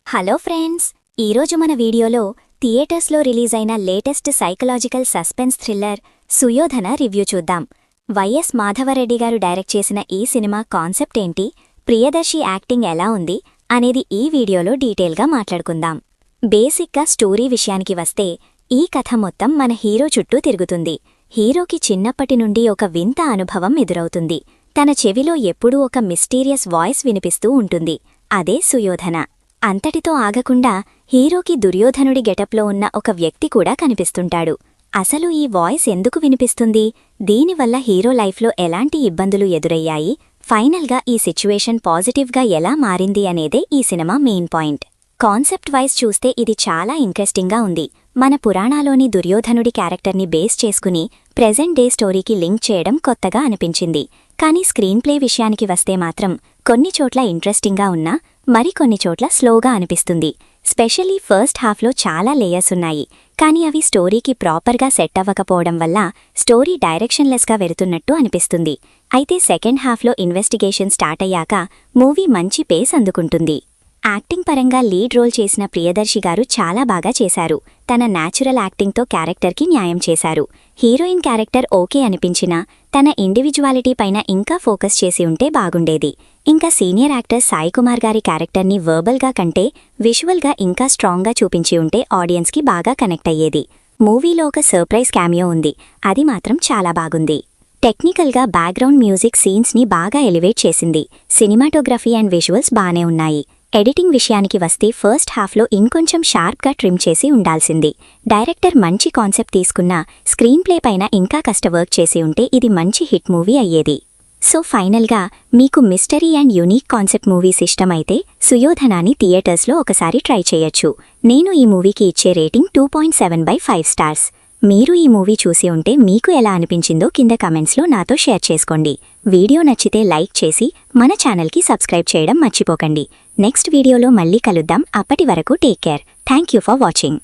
Hello friends, ఈరోజు మన వీడియోలో థియేటర్స్లో రిలీజ్ అయిన latest psychological suspense thriller Suyodhana review చూద్దాం. వైఎస్ మాధవరెడ్డి గారు డైరెక్ట్ చేసిన ఈ సినిమా కాన్సెప్ట్ ఏంటి, ప్రియదర్శి యాక్టింగ్ ఎలా ఉంది అనేది ఈ వీడియోలో డీటెయిల్గా మాట్లాడుకుందాం. బేసిక్గా స్టోరీ విషయానికి వస్తే ఈ కథ మొత్తం మన హీరో చుట్టూ తిరుగుతుంది. హీరోకి చిన్నప్పటి నుండి ఒక వింత అనుభవం ఎదురవుతుంది. తన చెవిలో ఎప్పుడూ ఒక మిస్టీరియస్ వాయిస్ వినిపిస్తూ ఉంటుంది. అదే సుయోధన. అంతటితో ఆగకుండా హీరోకి దుర్యోధనుడి గెటప్లో ఉన్న ఒక వ్యక్తి కూడా కనిపిస్తుంటాడు. అసలు ఈ వాయిస్ ఎందుకు వినిపిస్తుంది, దీనివల్ల హీరో లైఫ్లో ఎలాంటి ఇబ్బందులు ఎదురయ్యాయి, ఫైనల్గా ఈ సిచ్యువేషన్ పాజిటివ్గా ఎలా మారింది అనేదే ఈ cinema main point. Concept wise చూస్తే ఇది చాలా ఇంట్రెస్టింగ్గా ఉంది. మన పురాణాలోని దుర్యోధనుడి క్యారెక్టర్ని బేస్ చేసుకుని ప్రెజెంట్ డే స్టోరీకి లింక్ చేయడం కొత్తగా అనిపించింది. కానీ స్క్రీన్ ప్లే విషయానికి వస్తే మాత్రం కొన్ని చోట్ల ఇంట్రెస్టింగ్గా ఉన్నా మరికొన్ని చోట్ల స్లోగా అనిపిస్తుంది. స్పెషల్లీ ఫస్ట్ హాఫ్లో చాలా లేయర్స్ ఉన్నాయి, కానీ అవి స్టోరీకి ప్రాపర్గా సెట్ అవ్వకపోవడం వల్ల స్టోరీ డైరెక్షన్లెస్గా వెళుతున్నట్టు అనిపిస్తుంది. అయితే సెకండ్ హాఫ్లో ఇన్వెస్టిగేషన్ స్టార్ట్ అయ్యాక మూవీ మంచి పేస్ అందుకుంటుంది. యాక్టింగ్ పరంగా లీడ్ రోల్ చేసిన ప్రియదర్శి గారు చాలా బాగా చేశారు. తన న్యాచురల్ యాక్టింగ్తో క్యారెక్టర్కి న్యాయం చేశారు. హీరోయిన్ క్యారెక్టర్ ఓకే అనిపించినా తన ఇండివిజువాలిటీ పైన ఇంకా ఫోకస్ చేసి ఉంటే బాగుండేది. ఇంకా సీనియర్ యాక్టర్ సాయి కుమార్ గారి క్యారెక్టర్ని వర్బల్గా కంటే విజువల్గా ఇంకా స్ట్రాంగ్గా చూపించి ఉంటే ఆడియన్స్కి బాగా కనెక్ట్ అయ్యేది. మూవీలో ఒక సర్ప్రైజ్ క్యామియో ఉంది, అది మాత్రం చాలా బాగుంది. టెక్నికల్గా బ్యాక్గ్రౌండ్ మ్యూజిక్ సీన్స్ని బాగా ఎలివేట్ చేసింది. సినిమాటోగ్రఫీ అండ్ విజువల్స్ బానే ఉన్నాయి. ఎడిటింగ్ విషయానికి వస్తే ఫస్ట్ హాఫ్లో ఇంకొంచెం షార్ప్గా ట్రిమ్ చేసి ఉండాల్సింది. డైరెక్టర్ మంచి కాన్సెప్ట్ తీసుకున్నా స్క్రీన్ ప్లే పైన ఇంకా కష్టవర్క్ చేసి ఉంటే ఇది మంచి హిట్ మూవీ అయ్యేది. సో ఫైనల్గా మీకు mystery and unique concept movies ఇష్టమైతే సుయోధనాని థియేటర్స్లో ఒకసారి ట్రై చేయొచ్చు. నేను ఈ మూవీకి ఇచ్చే రేటింగ్ 2.7/5 స్టార్స్. మీరు ఈ మూవీ చూసి ఉంటే మీకు ఎలా అనిపించిందో కింద కమెంట్స్లో నాతో షేర్ చేసుకోండి. వీడియో నచ్చితే లైక్ చేసి మన ఛానల్కి సబ్స్క్రైబ్ చేయడం మర్చిపోకండి. నెక్స్ట్ వీడియోలో మళ్ళీ కలుద్దాం. అప్పటి వరకు take care. Thank you for watching.